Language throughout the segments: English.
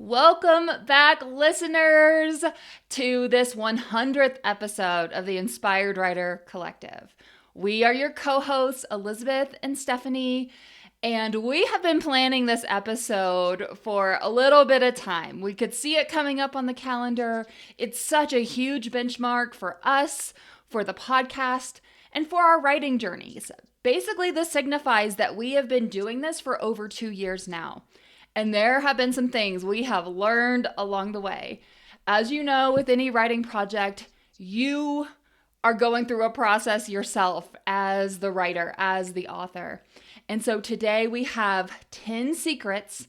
Welcome back, listeners, to this 100th episode of the Inspired Writer Collective. We are your co hosts, Elizabeth and Stephanie, and we have been planning this episode for a little bit of time. We could see it coming up on the calendar. It's such a huge benchmark for us, for the podcast, and for our writing journeys. Basically, this signifies that we have been doing this for over 2 years now. And there have been some things we have learned along the way. As you know, with any writing project, you are going through a process yourself as the writer, as the author. And so today we have 10 secrets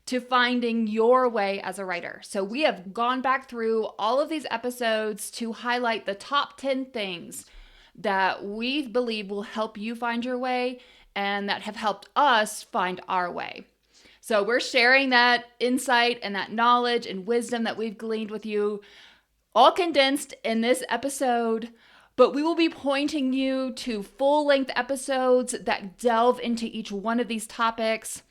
to finding your way as a writer. So we have gone back through all of these episodes to highlight the top 10 things that we believe will help you find your way and that have helped us find our way. So we're sharing that insight and that knowledge and wisdom that we've gleaned with you, all condensed in this episode. But we will be pointing you to full-length episodes that delve into each one of these topics.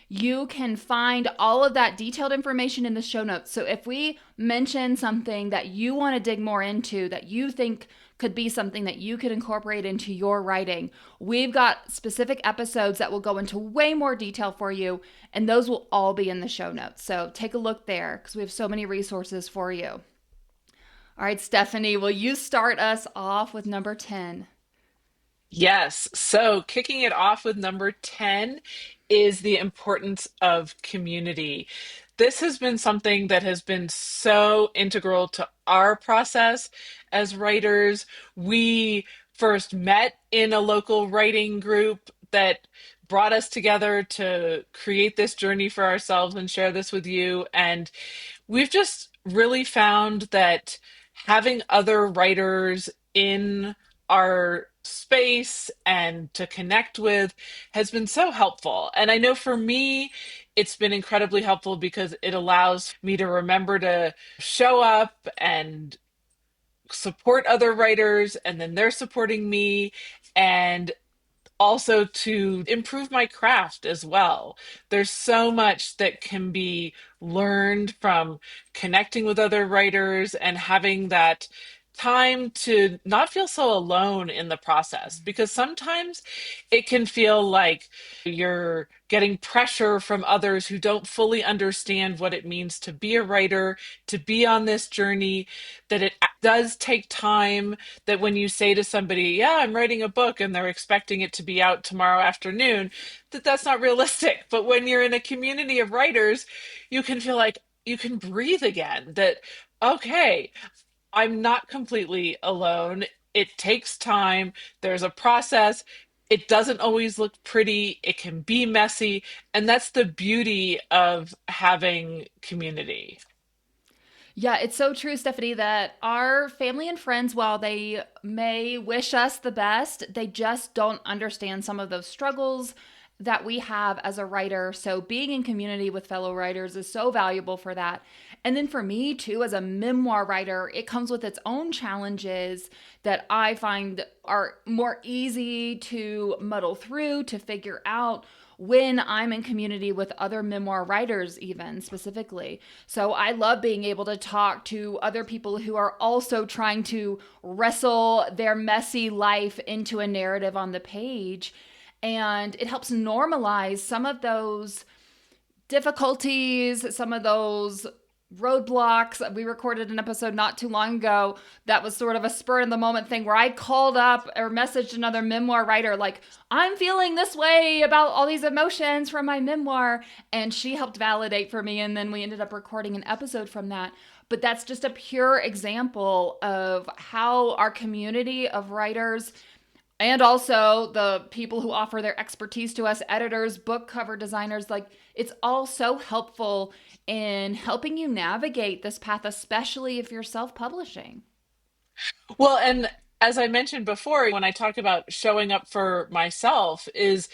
You can find all of that detailed information in the show notes. So if we mention something that you want to dig more into, that you think could be something that you could incorporate into your writing, we've got specific episodes that will go into way more detail for you, and those will all be in the show notes. So take a look there because we have so many resources for you. All right, Stephanie, will you start us off with number 10? Yes. So kicking it off with number 10 is the importance of community. This has been something that has been so integral to our process as writers. We first met in a local writing group that brought us together to create this journey for ourselves and share this with you. And we've just really found that having other writers in our space and to connect with has been so helpful. And I know for me, it's been incredibly helpful because it allows me to remember to show up and support other writers, and then they're supporting me. And also to improve my craft as well. There's so much that can be learned from connecting with other writers and having that time to not feel so alone in the process, because sometimes it can feel like you're getting pressure from others who don't fully understand what it means to be a writer, to be on this journey, that it does take time, that when you say to somebody, yeah, I'm writing a book, and they're expecting it to be out tomorrow afternoon, that that's not realistic. But when you're in a community of writers, you can feel like you can breathe again, that, okay, I'm not completely alone. It takes time. There's a process. It doesn't always look pretty. It can be messy. And that's the beauty of having community. Yeah, it's so true, Stephanie, that our family and friends, while they may wish us the best, they just don't understand some of those struggles that we have as a writer. So being in community with fellow writers is so valuable for that. And then for me, too, as a memoir writer, it comes with its own challenges that I find are more easy to muddle through, to figure out when I'm in community with other memoir writers, even specifically. So I love being able to talk to other people who are also trying to wrestle their messy life into a narrative on the page. And it helps normalize some of those difficulties, some of those roadblocks. We recorded an episode not too long ago that was sort of a spur in the moment thing where I called up or messaged another memoir writer, like, I'm feeling this way about all these emotions from my memoir. And she helped validate for me. And then we ended up recording an episode from that. But that's just a pure example of how our community of writers and also the people who offer their expertise to us, editors, book cover designers, like it's all so helpful in helping you navigate this path, especially if you're self-publishing. Well, and as I mentioned before, when I talk about showing up for myself, is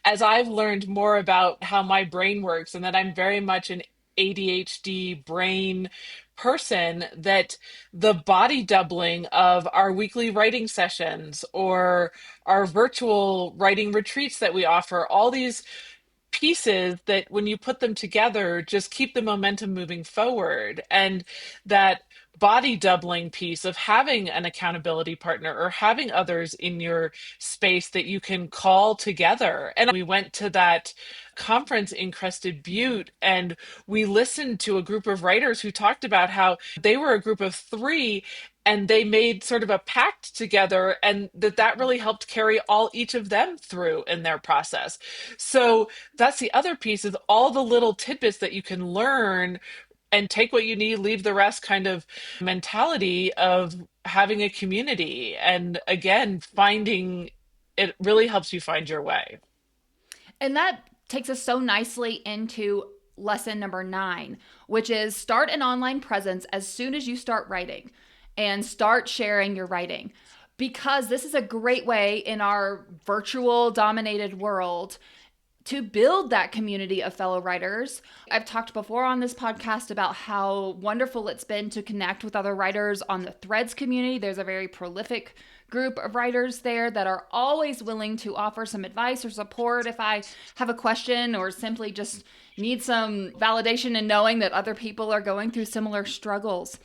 as I've learned more about how my brain works and that I'm very much an ADHD brain person, that the body doubling of our weekly writing sessions or our virtual writing retreats that we offer, all these pieces that when you put them together just keep the momentum moving forward. And that body doubling piece of having an accountability partner or having others in your space that you can call together. And we went to that conference in Crested Butte and we listened to a group of writers who talked about how they were a group of three and they made sort of a pact together, and that really helped carry all each of them through in their process. So that's the other piece, is all the little tidbits that you can learn and take what you need, leave the rest kind of mentality of having a community. And again, finding it really helps you find your way. And that takes us so nicely into lesson number 9, which is start an online presence as soon as you start writing and start sharing your writing. Because this is a great way in our virtual dominated world to build that community of fellow writers. I've talked before on this podcast about how wonderful it's been to connect with other writers on the Threads community. There's a very prolific group of writers there that are always willing to offer some advice or support if I have a question or simply just need some validation in knowing that other people are going through similar struggles.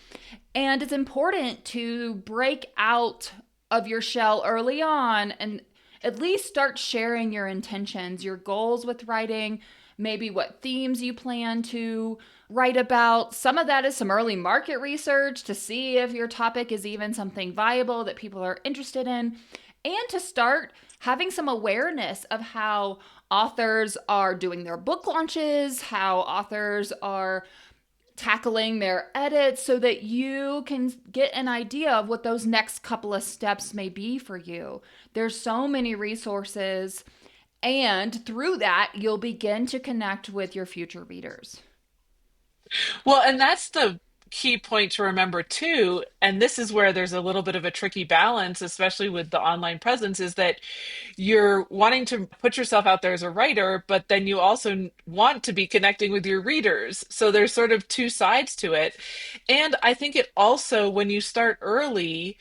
And it's important to break out of your shell early on and at least start sharing your intentions, your goals with writing, maybe what themes you plan to write about. Some of that is some early market research to see if your topic is even something viable that people are interested in, and to start having some awareness of how authors are doing their book launches, how authors are tackling their edits so that you can get an idea of what those next couple of steps may be for you. There's so many resources, and through that, you'll begin to connect with your future readers. Well, and that's the key point to remember too. And this is where there's a little bit of a tricky balance, especially with the online presence, is that you're wanting to put yourself out there as a writer, but then you also want to be connecting with your readers. So there's sort of two sides to it. And I think it also, when you start early,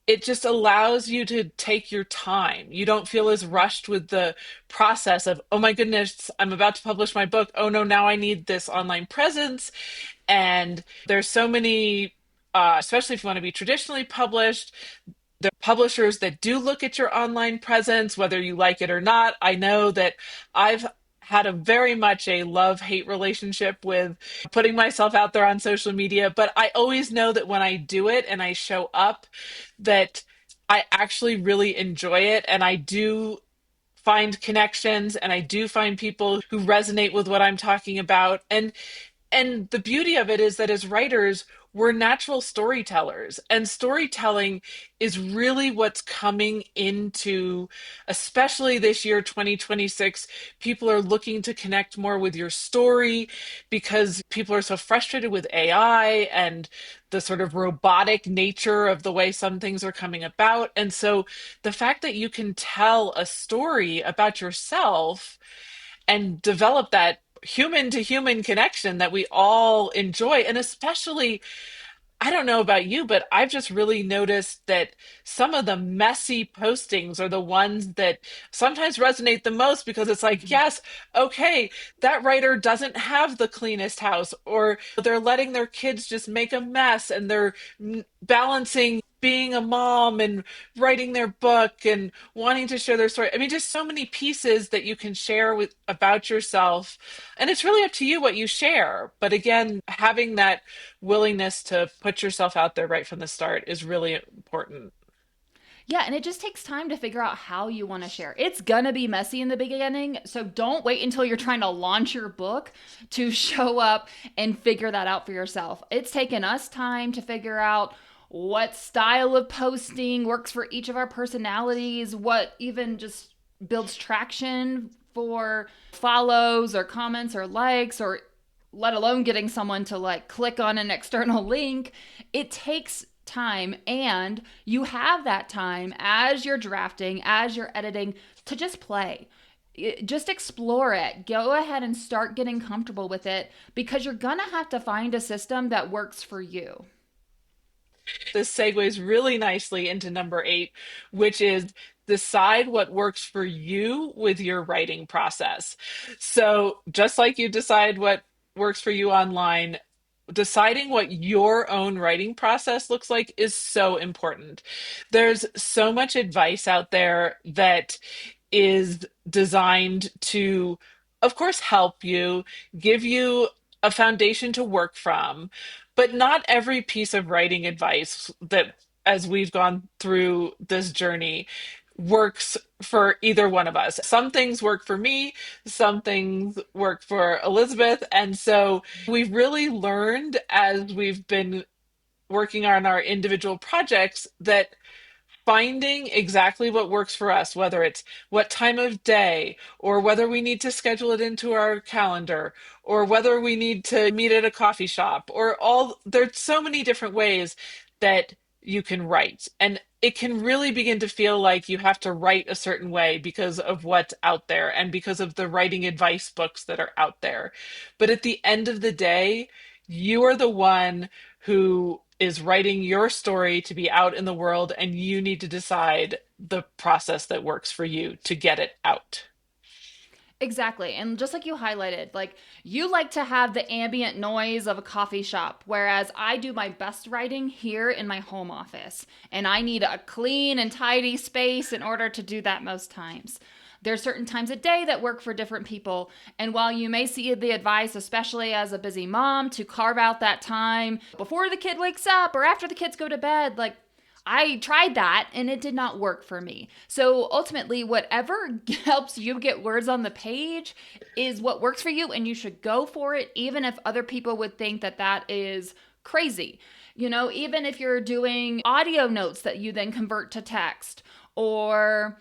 it just allows you to take your time. You don't feel as rushed with the process of, oh my goodness, I'm about to publish my book. Oh no, now I need this online presence. And there's so many, especially if you want to be traditionally published, there are publishers that do look at your online presence, whether you like it or not. I know that I've had a very much a love-hate relationship with putting myself out there on social media, but I always know that when I do it and I show up, that I actually really enjoy it and I do find connections and I do find people who resonate with what I'm talking about. And the beauty of it is that as writers, we're natural storytellers, and storytelling is really what's coming into, especially this year, 2026. People are looking to connect more with your story because people are so frustrated with AI and the sort of robotic nature of the way some things are coming about. And so the fact that you can tell a story about yourself and develop that human to human connection that we all enjoy. And especially, I don't know about you, but I've just really noticed that some of the messy postings are the ones that sometimes resonate the most because it's like, yes, okay, that writer doesn't have the cleanest house, or they're letting their kids just make a mess and they're balancing being a mom and writing their book and wanting to share their story. I mean, just so many pieces that you can share with about yourself. And it's really up to you what you share. But again, having that willingness to put yourself out there right from the start is really important. Yeah, and it just takes time to figure out how you want to share. It's gonna be messy in the beginning, so don't wait until you're trying to launch your book to show up and figure that out for yourself. It's taken us time to figure out what style of posting works for each of our personalities, what even just builds traction for follows or comments or likes, or let alone getting someone to like click on an external link. It takes time, and you have that time as you're drafting, as you're editing, to just play. Just explore it. Go ahead and start getting comfortable with it because you're gonna have to find a system that works for you. This segues really nicely into number 8, which is Decide what works for you with your writing process. So, just like you decide what works for you online, deciding what your own writing process looks like is so important. There's so much advice out there that is designed to, of course, help you, give you a foundation to work from, but not every piece of writing advice that, as we've gone through this journey, works for either one of us. Some things work for me, some things work for Elizabeth. And so we've really learned as we've been working on our individual projects that finding exactly what works for us, whether it's what time of day, or whether we need to schedule it into our calendar, or whether we need to meet at a coffee shop, or all, there's so many different ways that you can write. And it can really begin to feel like you have to write a certain way because of what's out there and because of the writing advice books that are out there. But at the end of the day, you are the one who is writing your story to be out in the world, and you need to decide the process that works for you to get it out. Exactly. And just like you highlighted, like you like to have the ambient noise of a coffee shop, whereas I do my best writing here in my home office. And I need a clean and tidy space in order to do that most times. There's certain times a day that work for different people. And while you may see the advice, especially as a busy mom, to carve out that time before the kid wakes up or after the kids go to bed, like I tried that and it did not work for me. So ultimately, whatever helps you get words on the page is what works for you, and you should go for it, even if other people would think that that is crazy. You know, even if you're doing audio notes that you then convert to text, or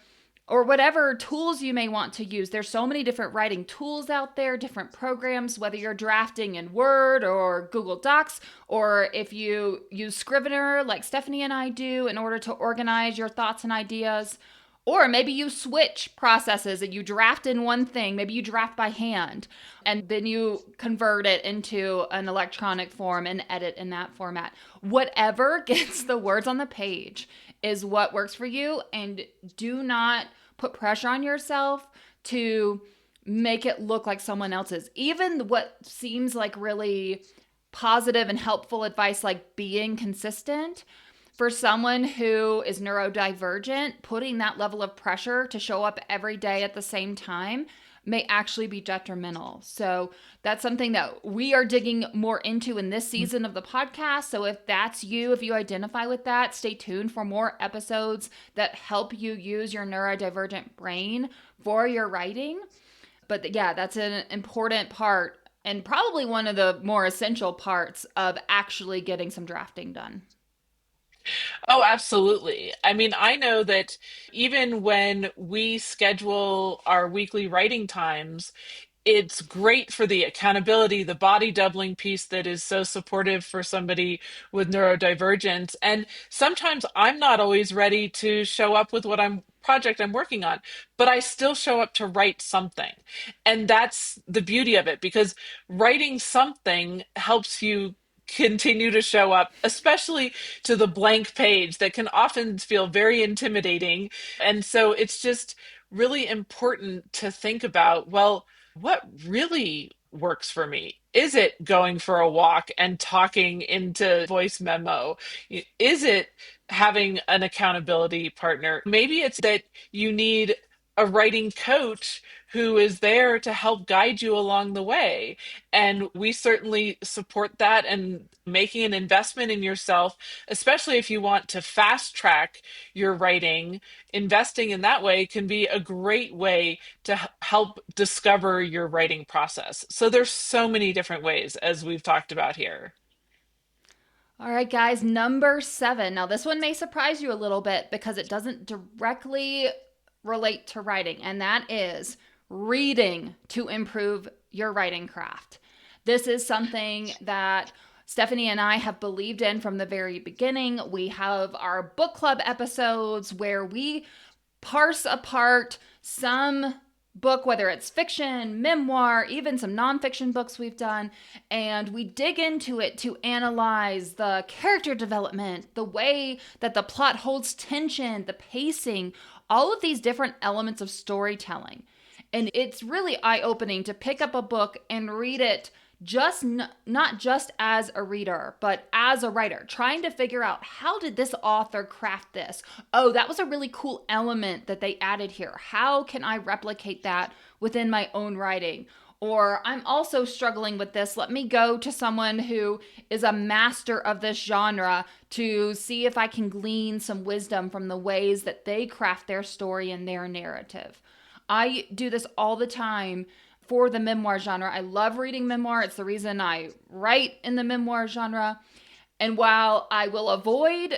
whatever tools you may want to use. There's so many different writing tools out there, different programs, whether you're drafting in Word or Google Docs, or if you use Scrivener like Stephanie and I do in order to organize your thoughts and ideas. Or maybe you switch processes and you draft in one thing, maybe you draft by hand, and then you convert it into an electronic form and edit in that format. Whatever gets the words on the page is what works for you, and do not put pressure on yourself to make it look like someone else's. Even what seems like really positive and helpful advice, like being consistent, for someone who is neurodivergent, putting that level of pressure to show up every day at the same time may actually be detrimental. So that's something that we are digging more into in this season of the podcast. So if that's you, if you identify with that, stay tuned for more episodes that help you use your neurodivergent brain for your writing. But yeah, that's an important part and probably one of the more essential parts of actually getting some drafting done. Oh, absolutely. I mean, I know that even when we schedule our weekly writing times, it's great for the accountability, the body doubling piece that is so supportive for somebody with neurodivergence. And sometimes I'm not always ready to show up with what I'm project I'm working on, but I still show up to write something. And that's the beauty of it, because writing something helps you continue to show up, especially to the blank page that can often feel very intimidating. And so it's just really important to think about, well, what really works for me? Is it going for a walk and talking into voice memo? Is it having an accountability partner? Maybe it's that you need a writing coach who is there to help guide you along the way. And we certainly support that, and making an investment in yourself, especially if you want to fast track your writing, investing in that way can be a great way to help discover your writing process. So there's so many different ways, as we've talked about here. All right, guys, number 7. Now, this one may surprise you a little bit because it doesn't directly relate to writing, and that is reading to improve your writing craft. This is something that Stephanie and I have believed in from the very beginning. We have our book club episodes where we parse apart some book, whether it's fiction, memoir, even some nonfiction books we've done, and we dig into it to analyze the character development, the way that the plot holds tension, the pacing, all of these different elements of storytelling. And it's really eye opening to pick up a book and read it not just as a reader, but as a writer, trying to figure out how did this author craft this? Oh, that was a really cool element that they added here. How can I replicate that within my own writing? Or I'm also struggling with this. Let me go to someone who is a master of this genre to see if I can glean some wisdom from the ways that they craft their story and their narrative. I do this all the time for the memoir genre. I love reading memoir. It's the reason I write in the memoir genre. And while I will avoid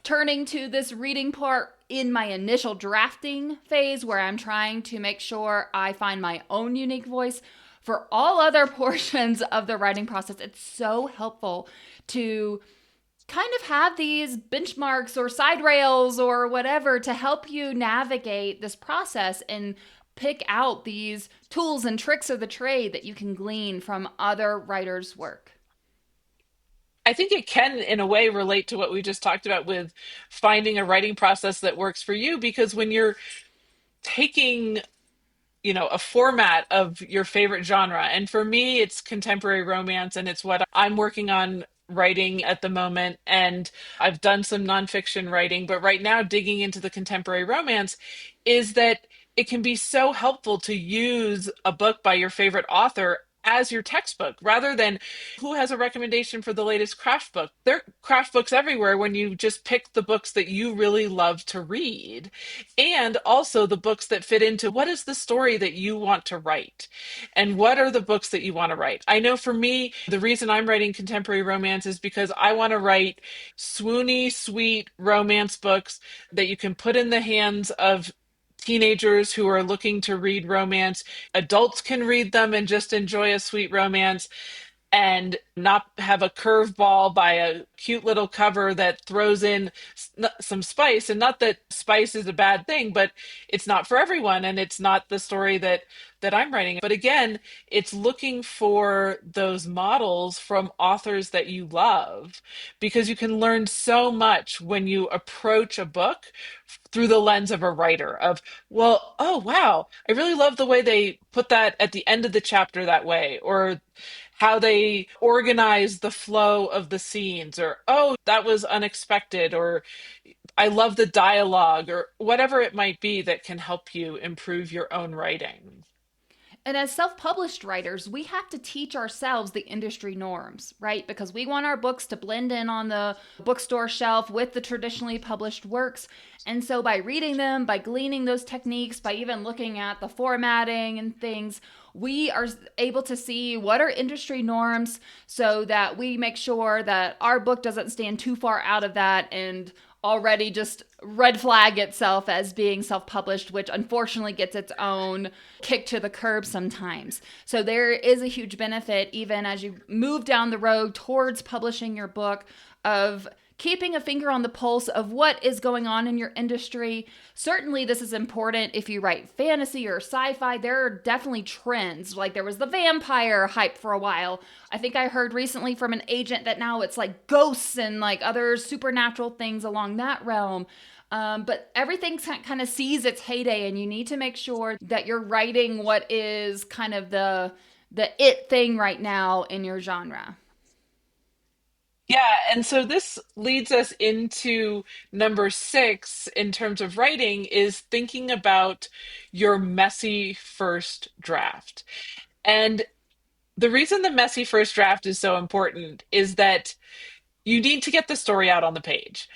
turning to this reading part in my initial drafting phase where I'm trying to make sure I find my own unique voice, for all other portions of the writing process, it's so helpful to kind of have these benchmarks or side rails or whatever to help you navigate this process and pick out these tools and tricks of the trade that you can glean from other writers' work. I think it can, in a way, relate to what we just talked about with finding a writing process that works for you. Because when you're taking, a format of your favorite genre, and for me, it's contemporary romance, and it's what I'm working on writing at the moment. And I've done some nonfiction writing, but right now, digging into the contemporary romance is that it can be so helpful to use a book by your favorite author as your textbook rather than who has a recommendation for the latest craft book. There are craft books everywhere when you just pick the books that you really love to read, and also the books that fit into what is the story that you want to write and what are the books that you want to write. I know for me, the reason I'm writing contemporary romance is because I want to write swoony, sweet romance books that you can put in the hands of teenagers who are looking to read romance. Adults can read them and just enjoy a sweet romance and not have a curveball by a cute little cover that throws in some spice. And not that spice is a bad thing, but it's not for everyone, and it's not the story that I'm writing. But again, it's looking for those models from authors that you love, because you can learn so much when you approach a book through the lens of a writer of, well, oh wow, I really love the way they put that at the end of the chapter that way, or how they organize the flow of the scenes, or oh, that was unexpected, or I love the dialogue, or whatever it might be that can help you improve your own writing. And as self published writers, we have to teach ourselves the industry norms, right? Because we want our books to blend in on the bookstore shelf with the traditionally published works. And so by reading them, by gleaning those techniques, by even looking at the formatting and things, we are able to see what are industry norms so that we make sure that our book doesn't stand too far out of that and already just red flag itself as being self-published, which unfortunately gets its own kick to the curb sometimes. So there is a huge benefit, even as you move down the road towards publishing your book, of keeping a finger on the pulse of what is going on in your industry. Certainly, this is important if you write fantasy or sci-fi. There are definitely trends. Like there was the vampire hype for a while. I think I heard recently from an agent that now it's like ghosts and like other supernatural things along that realm. But everything kind of sees its heyday, and you need to make sure that you're writing what is kind of the it thing right now in your genre. Yeah, and so this leads us into number 6 in terms of writing, is thinking about your messy first draft. And the reason the messy first draft is so important is that you need to get the story out on the page.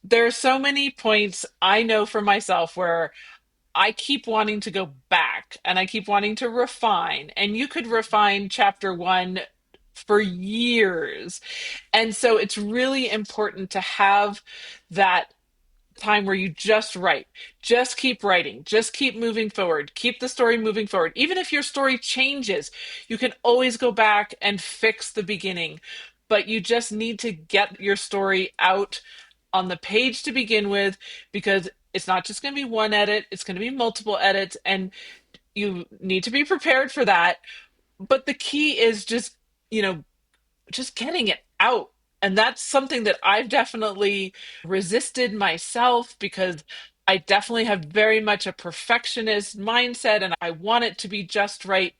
There are so many points I know for myself where I keep wanting to go back and I keep wanting to refine, and you could refine chapter 1 for years. And so it's really important to have that time where you just write, just keep writing, just keep moving forward, keep the story moving forward. Even if your story changes, you can always go back and fix the beginning, but you just need to get your story out on the page to begin with, because it's not just going to be one edit, it's going to be multiple edits, and you need to be prepared for that. But the key is you know, just getting it out. And that's something that I've definitely resisted myself, because I definitely have very much a perfectionist mindset and I want it to be just right,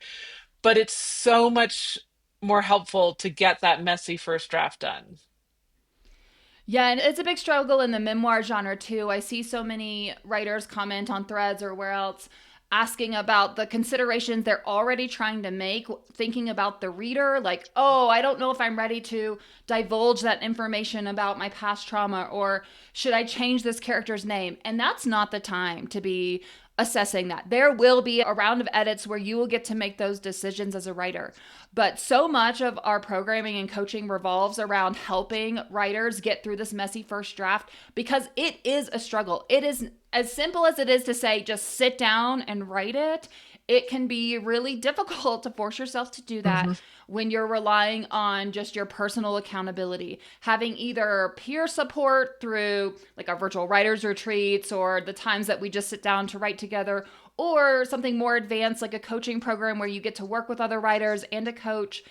but it's so much more helpful to get that messy first draft done. Yeah, and it's a big struggle in the memoir genre too. I see so many writers comment on threads or where else asking about the considerations they're already trying to make, thinking about the reader, like, oh, I don't know if I'm ready to divulge that information about my past trauma, or should I change this character's name? And that's not the time to be assessing that. There will be a round of edits where you will get to make those decisions as a writer. But so much of our programming and coaching revolves around helping writers get through this messy first draft because it is a struggle. It is as simple as it is to say, just sit down and write it. It can be really difficult to force yourself to do that Mhm. when you're relying on just your personal accountability. Having either peer support through like our virtual writers retreats or the times that we just sit down to write together, or something more advanced like a coaching program where you get to work with other writers and a coach.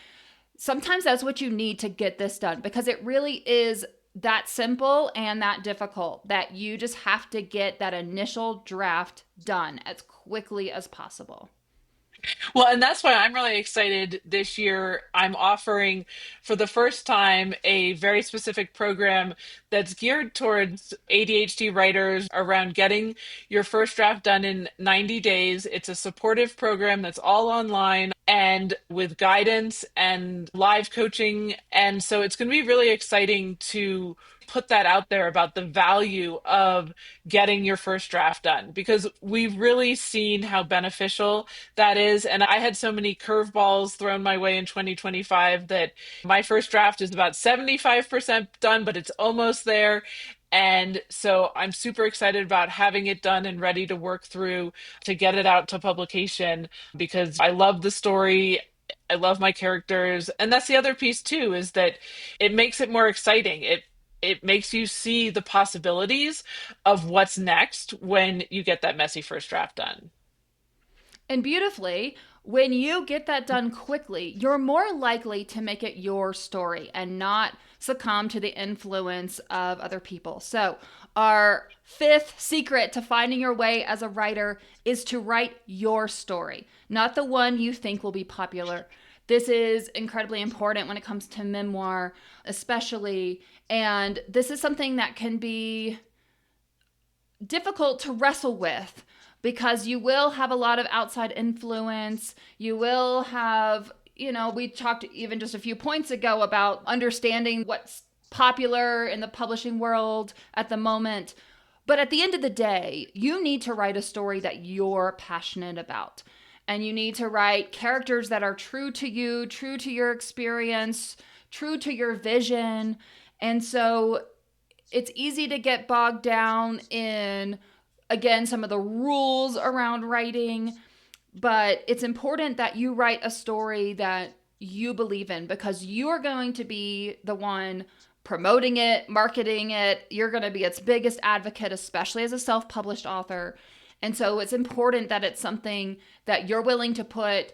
Sometimes that's what you need to get this done because it really is that simple and that difficult that you just have to get that initial draft done as quickly as possible. Well, and that's why I'm really excited this year. I'm offering for the first time a very specific program that's geared towards ADHD writers around getting your first draft done in 90 days. It's a supportive program that's all online and with guidance and live coaching. And so it's going to be really exciting to put that out there about the value of getting your first draft done because we've really seen how beneficial that is. And I had so many curveballs thrown my way in 2025 that my first draft is about 75% done, but it's almost there. And so I'm super excited about having it done and ready to work through to get it out to publication because I love the story. I love my characters. And that's the other piece too, is that it makes it more exciting. It makes you see the possibilities of what's next when you get that messy first draft done. And beautifully, when you get that done quickly, you're more likely to make it your story and not succumb to the influence of other people. So, our fifth secret to finding your way as a writer is to write your story, not the one you think will be popular. This is incredibly important when it comes to memoir, especially. And this is something that can be difficult to wrestle with because you will have a lot of outside influence. You will have, we talked even just a few points ago about understanding what's popular in the publishing world at the moment. But at the end of the day, you need to write a story that you're passionate about. And you need to write characters that are true to you, true to your experience, true to your vision. And so it's easy to get bogged down in, again, some of the rules around writing, but it's important that you write a story that you believe in because you're going to be the one promoting it, marketing it. You're going to be its biggest advocate, especially as a self published author. And so it's important that it's something that you're willing to put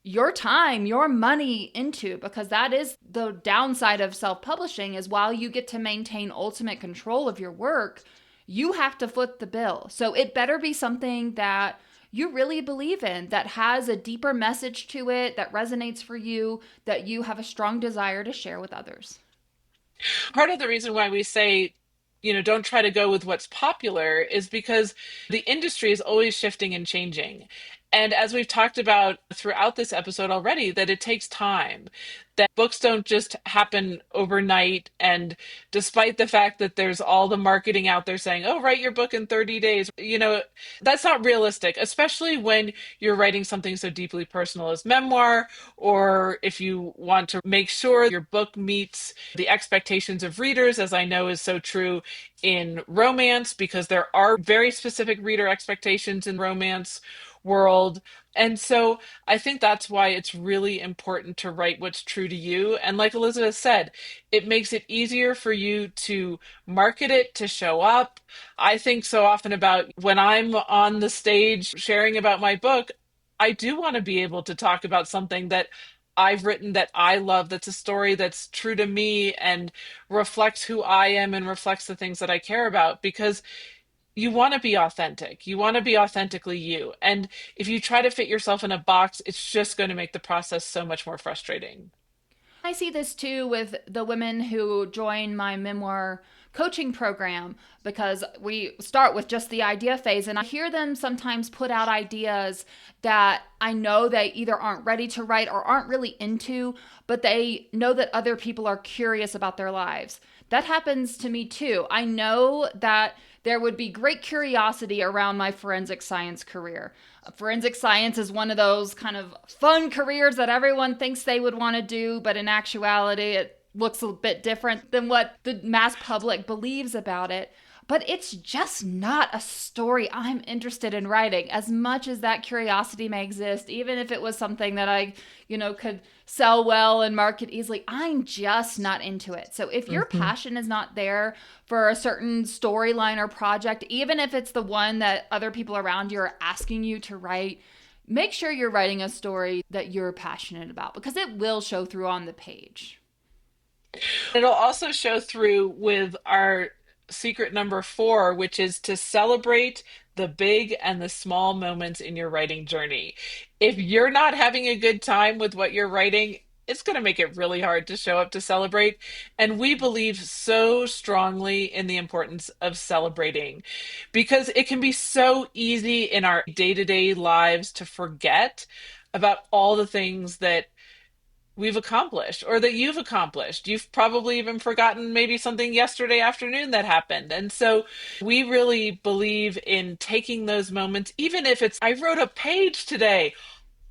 your time, your money into, because that is the downside of self-publishing is while you get to maintain ultimate control of your work, you have to foot the bill. So it better be something that you really believe in, that has a deeper message to it, that resonates for you, that you have a strong desire to share with others. Part of the reason why we say, don't try to go with what's popular is because the industry is always shifting and changing. And as we've talked about throughout this episode already, that it takes time, that books don't just happen overnight. And despite the fact that there's all the marketing out there saying, oh, write your book in 30 days, that's not realistic, especially when you're writing something so deeply personal as memoir, or if you want to make sure your book meets the expectations of readers, as I know is so true in romance, because there are very specific reader expectations in romance world. And so I think that's why it's really important to write what's true to you. And like Elizabeth said, it makes it easier for you to market it, to show up. I think so often about when I'm on the stage sharing about my book, I do want to be able to talk about something that I've written that I love, that's a story that's true to me and reflects who I am and reflects the things that I care about. Because You want to be authentic. You want to be authentically you. And if you try to fit yourself in a box, it's just going to make the process so much more frustrating. I see this too with the women who join my memoir coaching program because we start with just the idea phase and I hear them sometimes put out ideas that I know they either aren't ready to write or aren't really into, but they know that other people are curious about their lives. That happens to me too. I know that there would be great curiosity around my forensic science career. Forensic science is one of those kind of fun careers that everyone thinks they would want to do, but in actuality, it looks a bit different than what the mass public believes about it. But it's just not a story I'm interested in writing. As much as that curiosity may exist, even if it was something that I, could sell well and market easily, I'm just not into it. So if your Mhm. passion is not there for a certain storyline or project, even if it's the one that other people around you are asking you to write, make sure you're writing a story that you're passionate about because it will show through on the page. It'll also show through with our secret number four, which is to celebrate the big and the small moments in your writing journey. If you're not having a good time with what you're writing, it's going to make it really hard to show up to celebrate. And we believe so strongly in the importance of celebrating because it can be so easy in our day-to-day lives to forget about all the things that we've accomplished or that you've accomplished. You've probably even forgotten maybe something yesterday afternoon that happened. And so we really believe in taking those moments, even if it's, I wrote a page today.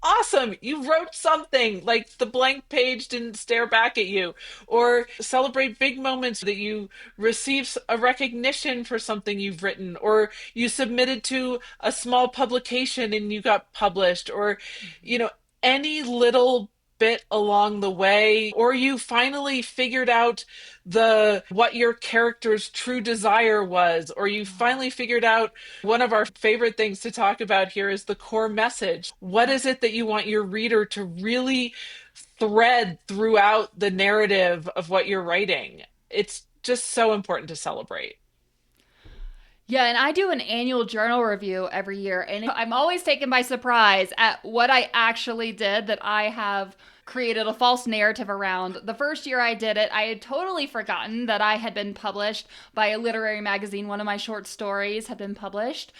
Awesome, you wrote something, like the blank page didn't stare back at you. Or celebrate big moments that you receive a recognition for something you've written, or you submitted to a small publication and you got published, or, you know, any little bit along the way, or you finally figured out the what your character's true desire was, or you finally figured out one of our favorite things to talk about here is the core message. What is it that you want your reader to really thread throughout the narrative of what you're writing? It's just so important to celebrate. Yeah, and I do an annual journal review every year, and I'm always taken by surprise at what I actually did that I have created a false narrative around. The first year I did it, I had totally forgotten that I had been published by a literary magazine. One of my short stories had been published.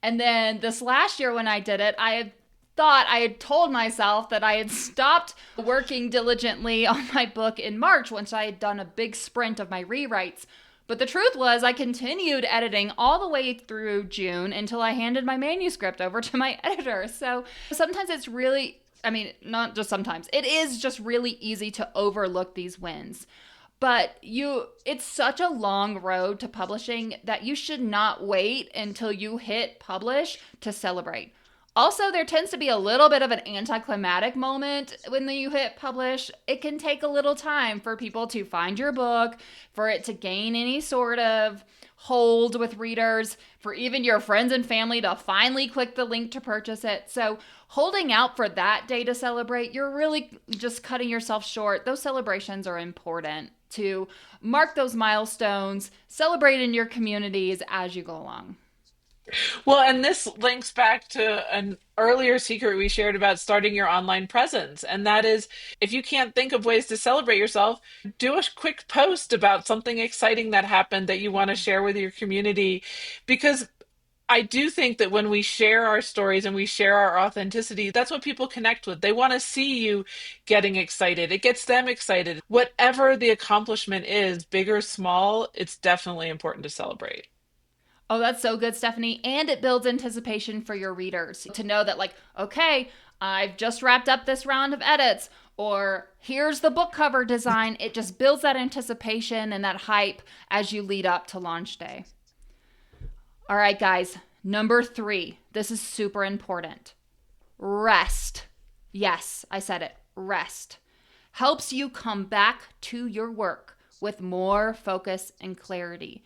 And then this last year when I did it, I had thought I had told myself that I had stopped working diligently on my book in March once I had done a big sprint of my rewrites. But the truth was, I continued editing all the way through June until I handed my manuscript over to my editor. So sometimes it's really, I mean, not just sometimes, it is just really easy to overlook these wins. But it's such a long road to publishing that you should not wait until you hit publish to celebrate. Also, there tends to be a little bit of an anticlimactic moment when you hit publish. It can take a little time for people to find your book, for it to gain any sort of hold with readers, for even your friends and family to finally click the link to purchase it. So, holding out for that day to celebrate, you're really just cutting yourself short. Those celebrations are important to mark those milestones, celebrate in your communities as you go along. Well, and this links back to an earlier secret we shared about starting your online presence. And that is, if you can't think of ways to celebrate yourself, do a quick post about something exciting that happened that you want to share with your community. Because I do think that when we share our stories and we share our authenticity, that's what people connect with. They want to see you getting excited. It gets them excited. Whatever the accomplishment is, big or small, it's definitely important to celebrate. Oh, that's so good, Stephanie. And it builds anticipation for your readers to know that, like, okay, I've just wrapped up this round of edits, or here's the book cover design. It just builds that anticipation and that hype as you lead up to launch day. All right, guys, number 3. This is super important. Rest. Yes, I said it. Rest. Helps you come back to your work with more focus and clarity.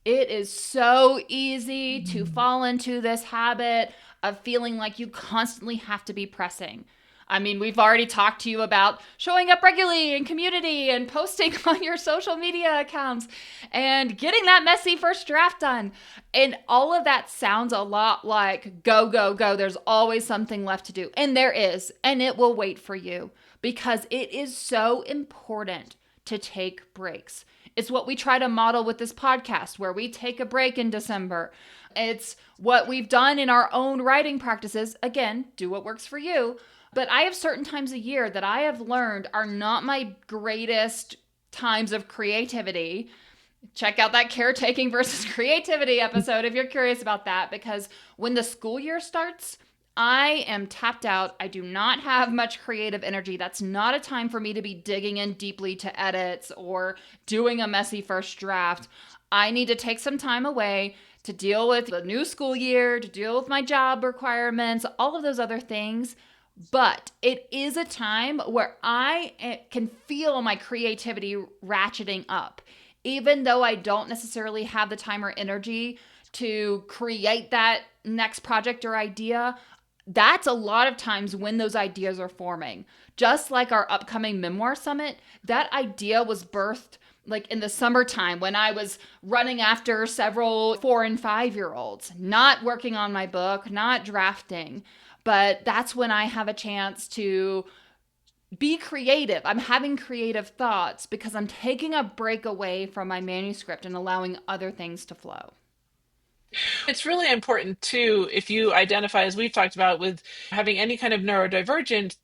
It is so easy to fall into this habit of feeling like you constantly have to be pressing. I mean, we've already talked to you about showing up regularly in community and posting on your social media accounts and getting that messy first draft done. And all of that sounds a lot like go, go, go. There's always something left to do. And there is, and it will wait for you because it is so important to take breaks. It's what we try to model with this podcast, where we take a break in December. It's what we've done in our own writing practices. Again, do what works for you. But I have certain times a year that I have learned are not my greatest times of creativity. Check out that caretaking versus creativity episode if you're curious about that, because when the school year starts, I am tapped out. I do not have much creative energy. That's not a time for me to be digging in deeply to edits or doing a messy first draft. I need to take some time away to deal with the new school year, to deal with my job requirements, all of those other things. But it is a time where I can feel my creativity ratcheting up. Even though I don't necessarily have the time or energy to create that next project or idea, that's a lot of times when those ideas are forming. Just like our upcoming memoir summit, that idea was birthed like in the summertime when I was running after several 4 and 5 year olds, not working on my book, not drafting. But that's when I have a chance to be creative. I'm having creative thoughts because I'm taking a break away from my manuscript and allowing other things to flow. It's really important too, if you identify, as we've talked about, with having any kind of neurodivergence,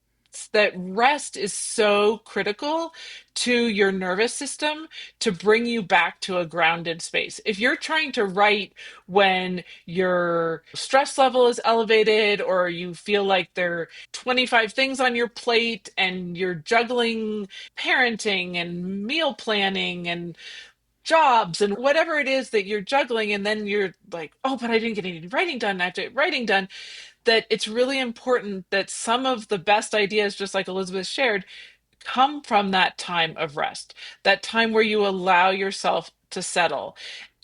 that rest is so critical to your nervous system to bring you back to a grounded space. If you're trying to write when your stress level is elevated or you feel like there are 25 things on your plate and you're juggling parenting and meal planning and jobs and whatever it is that you're juggling, and then you're like, oh, but I didn't get any writing done, I have to get writing done, that it's really important that some of the best ideas, just like Elizabeth shared, come from that time of rest, that time where you allow yourself to settle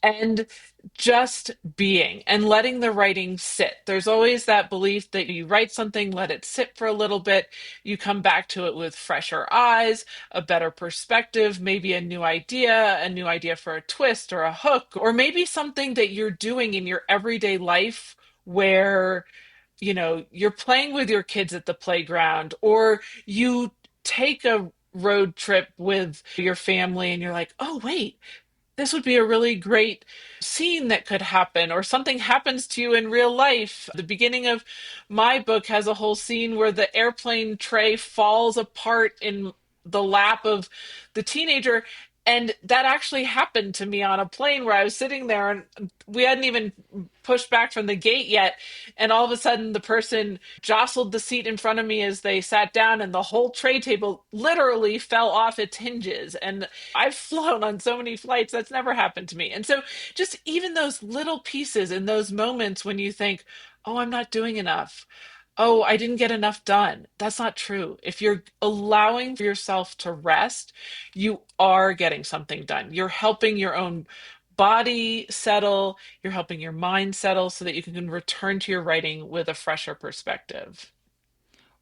and just being and letting the writing sit. There's always that belief that you write something, let it sit for a little bit, you come back to it with fresher eyes, a better perspective, maybe a new idea for a twist or a hook, or maybe something that you're doing in your everyday life where you're playing with your kids at the playground, or you take a road trip with your family and you're like, oh, wait, this would be a really great scene that could happen, or something happens to you in real life. The beginning of my book has a whole scene where the airplane tray falls apart in the lap of the teenager. And that actually happened to me on a plane where I was sitting there and we hadn't even pushed back from the gate yet. And all of a sudden, the person jostled the seat in front of me as they sat down, and the whole tray table literally fell off its hinges. And I've flown on so many flights, that's never happened to me. And so, just even those little pieces in those moments when you think, oh, I'm not doing enough. Oh, I didn't get enough done. That's not true. If you're allowing yourself to rest, you are getting something done. You're helping your own body settle, you're helping your mind settle so that you can return to your writing with a fresher perspective.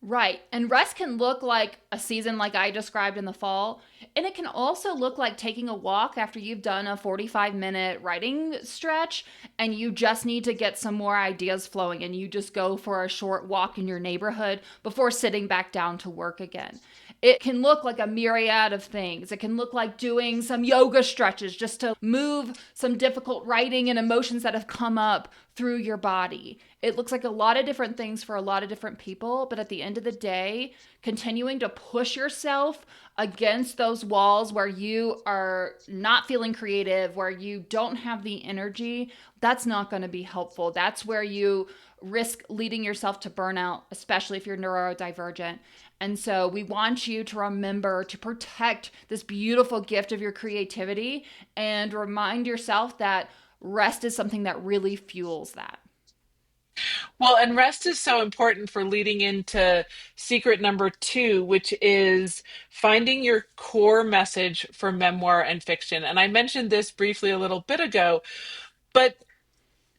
Right. And rest can look like a season like I described in the fall. And it can also look like taking a walk after you've done a 45-minute writing stretch and you just need to get some more ideas flowing and you just go for a short walk in your neighborhood before sitting back down to work again. It can look like a myriad of things. It can look like doing some yoga stretches just to move some difficult writing and emotions that have come up through your body. It looks like a lot of different things for a lot of different people, but at the end of the day, continuing to push yourself against those walls where you are not feeling creative, where you don't have the energy, that's not going to be helpful. That's where you risk leading yourself to burnout, especially if you're neurodivergent. And so we want you to remember to protect this beautiful gift of your creativity and remind yourself that rest is something that really fuels that. Well, and rest is so important for leading into secret number two, which is finding your core message for memoir and fiction. And I mentioned this briefly a little bit ago, but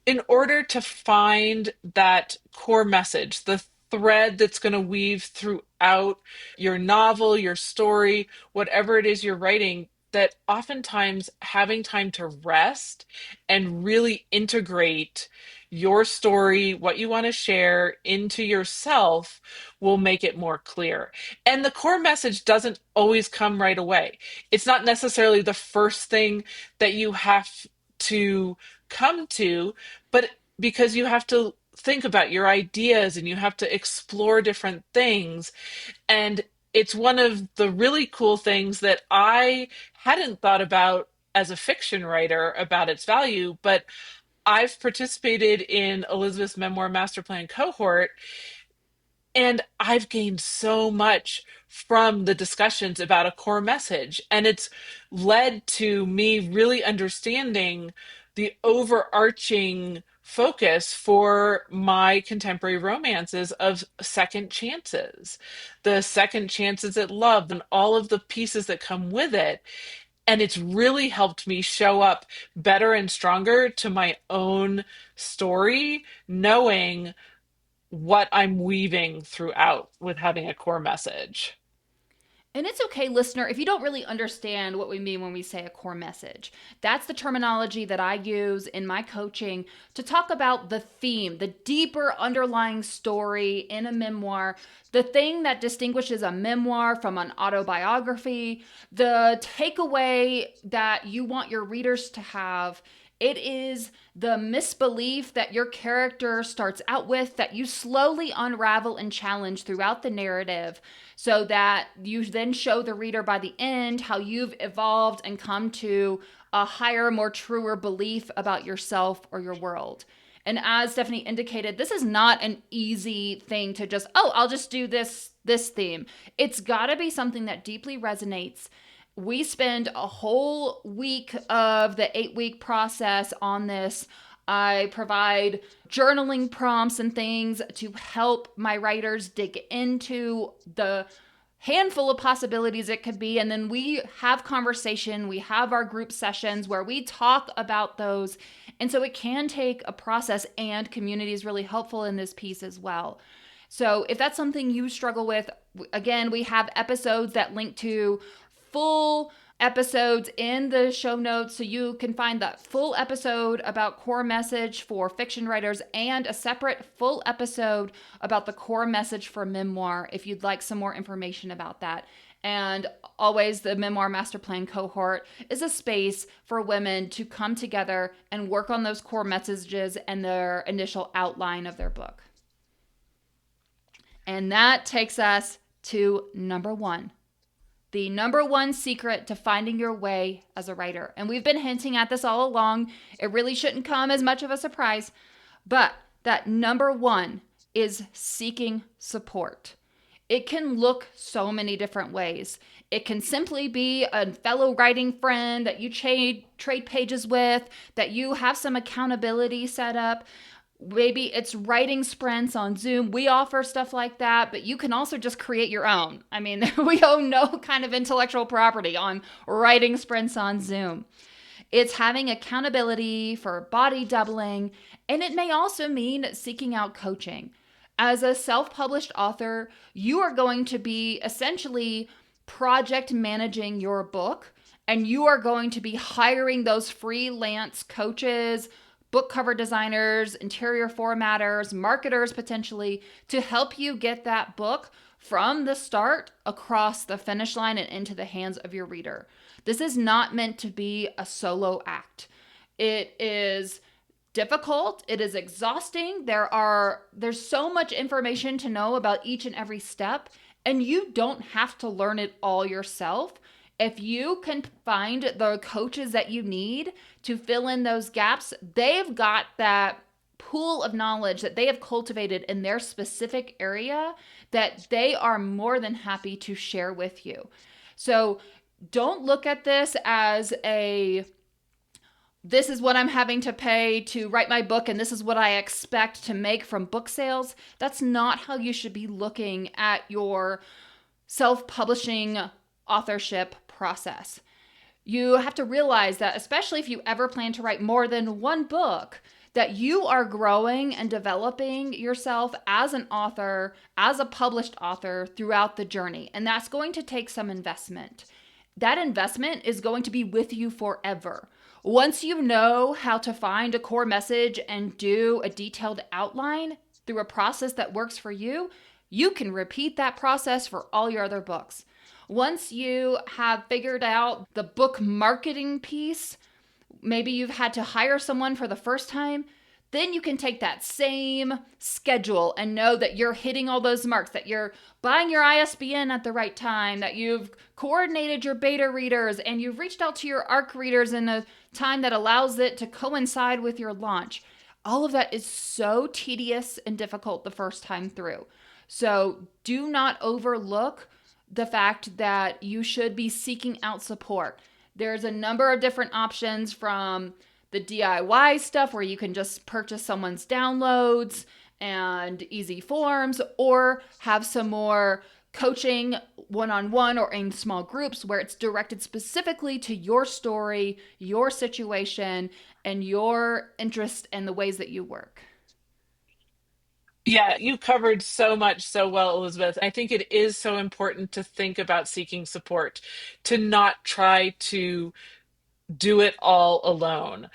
in order to find that core message, the thread that's going to weave through throughout your novel, your story, whatever it is you're writing, that oftentimes having time to rest and really integrate your story, what you want to share into yourself will make it more clear. And the core message doesn't always come right away. It's not necessarily the first thing that you have to come to, but because you have to think about your ideas and you have to explore different things. And it's one of the really cool things that I hadn't thought about as a fiction writer about its value, but I've participated in Elizabeth's Memoir Master Plan cohort, and I've gained so much from the discussions about a core message. And it's led to me really understanding the overarching focus for my contemporary romances of second chances, the second chances at love, and all of the pieces that come with it. And it's really helped me show up better and stronger to my own story, knowing what I'm weaving throughout with having a core message. And it's okay, listener, if you don't really understand what we mean when we say a core message. That's the terminology that I use in my coaching to talk about the theme, the deeper underlying story in a memoir, the thing that distinguishes a memoir from an autobiography, the takeaway that you want your readers to have. It is the misbelief that your character starts out with that you slowly unravel and challenge throughout the narrative so that you then show the reader by the end how you've evolved and come to a higher, more truer belief about yourself or your world. And as Stephanie indicated, this is not an easy thing to just, oh, I'll just do this theme. It's got to be something that deeply resonates. We spend a whole week of the 8-week process on this. I provide journaling prompts and things to help my writers dig into the handful of possibilities it could be. And then we have conversation, we have our group sessions where we talk about those. And so it can take a process, and community is really helpful in this piece as well. So if that's something you struggle with, again, we have episodes that link to full episodes in the show notes, so you can find that full episode about core message for fiction writers and a separate full episode about the core message for memoir if you'd like some more information about that. And always, the Memoir Master Plan cohort is a space for women to come together and work on those core messages and their initial outline of their book. And that takes us to number one. The number one secret to finding your way as a writer. And we've been hinting at this all along. It really shouldn't come as much of a surprise. But that number one is seeking support. It can look so many different ways. It can simply be a fellow writing friend that you trade pages with, that you have some accountability set up. Maybe it's writing sprints on Zoom. We offer stuff like that, but you can also just create your own. I mean, we own no kind of intellectual property on writing sprints on Zoom. It's having accountability for body doubling, and it may also mean seeking out coaching. As a self-published author, you are going to be essentially project managing your book, and you are going to be hiring those freelance coaches, book cover designers, interior formatters, marketers potentially, to help you get that book from the start across the finish line and into the hands of your reader. This is not meant to be a solo act. It is difficult. It is exhausting. There's so much information to know about each and every step, and you don't have to learn it all yourself. If you can find the coaches that you need to fill in those gaps, they've got that pool of knowledge that they have cultivated in their specific area that they are more than happy to share with you. So don't look at this as this is what I'm having to pay to write my book and this is what I expect to make from book sales. That's not how you should be looking at your self-publishing authorship process. You have to realize that, especially if you ever plan to write more than one book, that you are growing and developing yourself as an author, as a published author throughout the journey. And that's going to take some investment. That investment is going to be with you forever. Once you know how to find a core message and do a detailed outline through a process that works for you, you can repeat that process for all your other books. Once you have figured out the book marketing piece, maybe you've had to hire someone for the first time, then you can take that same schedule and know that you're hitting all those marks, that you're buying your ISBN at the right time, that you've coordinated your beta readers, and you've reached out to your ARC readers in a time that allows it to coincide with your launch. All of that is so tedious and difficult the first time through. So do not overlook the fact that you should be seeking out support. There's a number of different options, from the DIY stuff where you can just purchase someone's downloads and easy forms, or have some more coaching one-on-one or in small groups where it's directed specifically to your story, your situation, and your interest and the ways that you work. Yeah, you covered so much so well, Elizabeth. I think it is so important to think about seeking support, to not try to do it all alone.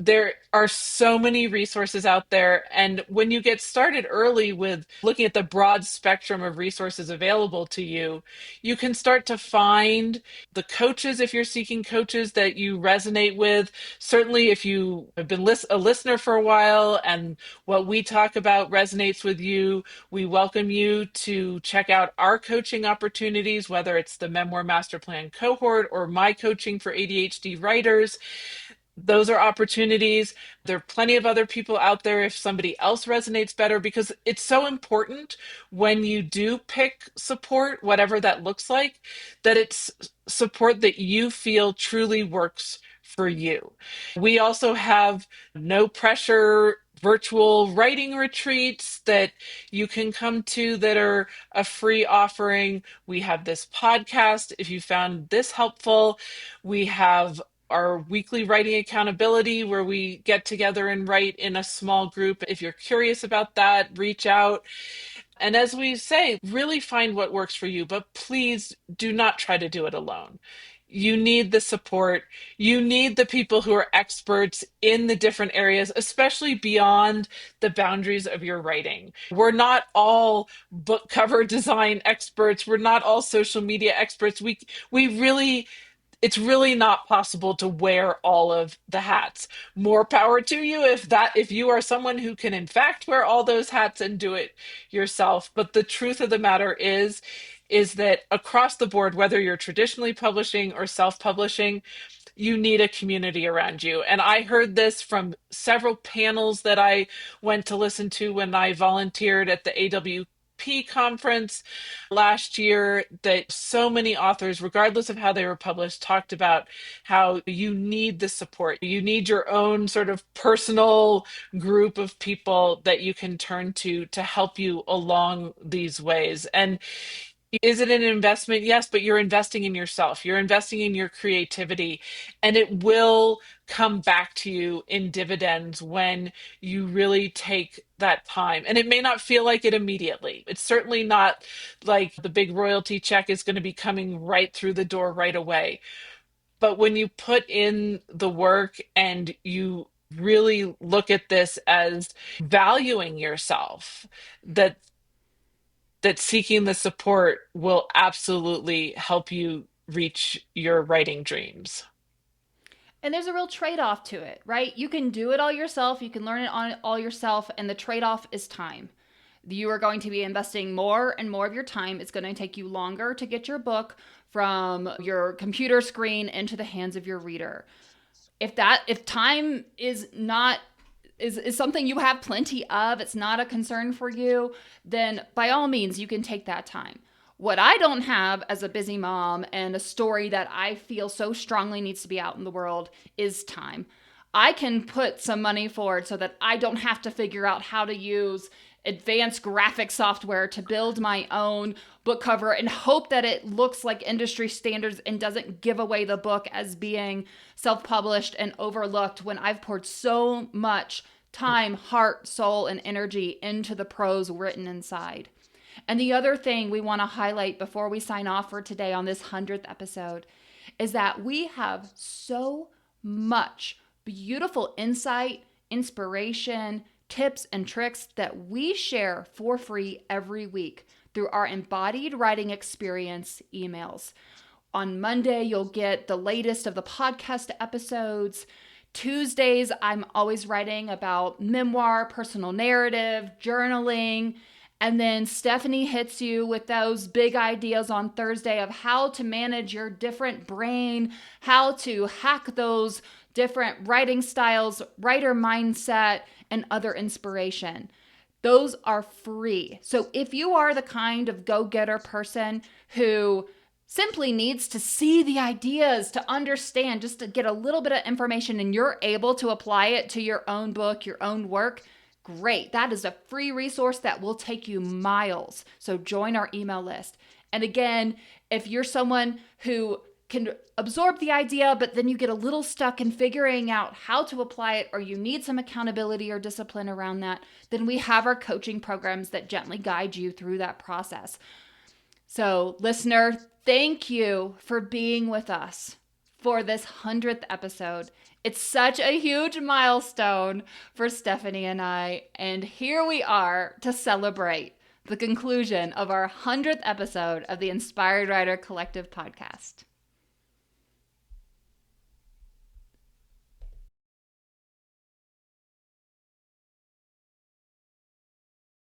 There are so many resources out there. And when you get started early with looking at the broad spectrum of resources available to you, you can start to find the coaches, if you're seeking coaches that you resonate with. Certainly, if you have been a listener for a while and what we talk about resonates with you, we welcome you to check out our coaching opportunities, whether it's the Memoir Master Plan cohort or my coaching for ADHD writers. Those are opportunities. There are plenty of other people out there if somebody else resonates better, because it's so important when you do pick support, whatever that looks like, that it's support that you feel truly works for you. We also have no pressure virtual writing retreats that you can come to that are a free offering. We have this podcast if you found this helpful. We have our weekly writing accountability where we get together and write in a small group. If you're curious about that, reach out. And as we say, really find what works for you, but please do not try to do it alone. You need the support. You need the people who are experts in the different areas, especially beyond the boundaries of your writing. We're not all book cover design experts. We're not all social media experts. We really, it's really not possible to wear all of the hats. More power to you if you are someone who can in fact wear all those hats and do it yourself. But the truth of the matter is that across the board, whether you're traditionally publishing or self-publishing, you need a community around you. And I heard this from several panels that I went to listen to when I volunteered at the AWP conference last year, that so many authors, regardless of how they were published, talked about how you need the support. You need your own sort of personal group of people that you can turn to help you along these ways. And is it an investment? Yes, but you're investing in yourself. You're investing in your creativity, and it will come back to you in dividends when you really take that time. And it may not feel like it immediately. It's certainly not like the big royalty check is going to be coming right through the door right away. But when you put in the work and you really look at this as valuing yourself, that seeking the support will absolutely help you reach your writing dreams. And there's a real trade off to it, right? You can do it all yourself, you can learn it on all yourself, and the trade off is time. You are going to be investing more and more of your time. It's going to take you longer to get your book from your computer screen into the hands of your reader. If time is not is something you have plenty of, it's not a concern for you, then by all means you can take that time. What I don't have as a busy mom and a story that I feel so strongly needs to be out in the world is time. I can put some money forward so that I don't have to figure out how to use advanced graphic software to build my own book cover and hope that it looks like industry standards and doesn't give away the book as being self-published and overlooked, when I've poured so much time, heart, soul, and energy into the prose written inside. And the other thing we want to highlight before we sign off for today on this 100th episode is that we have so much beautiful insight, inspiration, tips, and tricks that we share for free every week through our embodied writing experience emails. On Monday, you'll get the latest of the podcast episodes. Tuesdays, I'm always writing about memoir, personal narrative, journaling. And then Stephanie hits you with those big ideas on Thursday of how to manage your different brain, how to hack those different writing styles, writer mindset, and other inspiration. Those are free. So if you are the kind of go-getter person who simply needs to see the ideas, to understand, just to get a little bit of information, and you're able to apply it to your own book, your own work, great. That is a free resource that will take you miles. So join our email list. And again, if you're someone who can absorb the idea, but then you get a little stuck in figuring out how to apply it, or you need some accountability or discipline around that, then we have our coaching programs that gently guide you through that process. So, listener, thank you for being with us for this 100th episode. It's such a huge milestone for Stephanie and I, and here we are to celebrate the conclusion of our 100th episode of the Inspired Writer Collective podcast.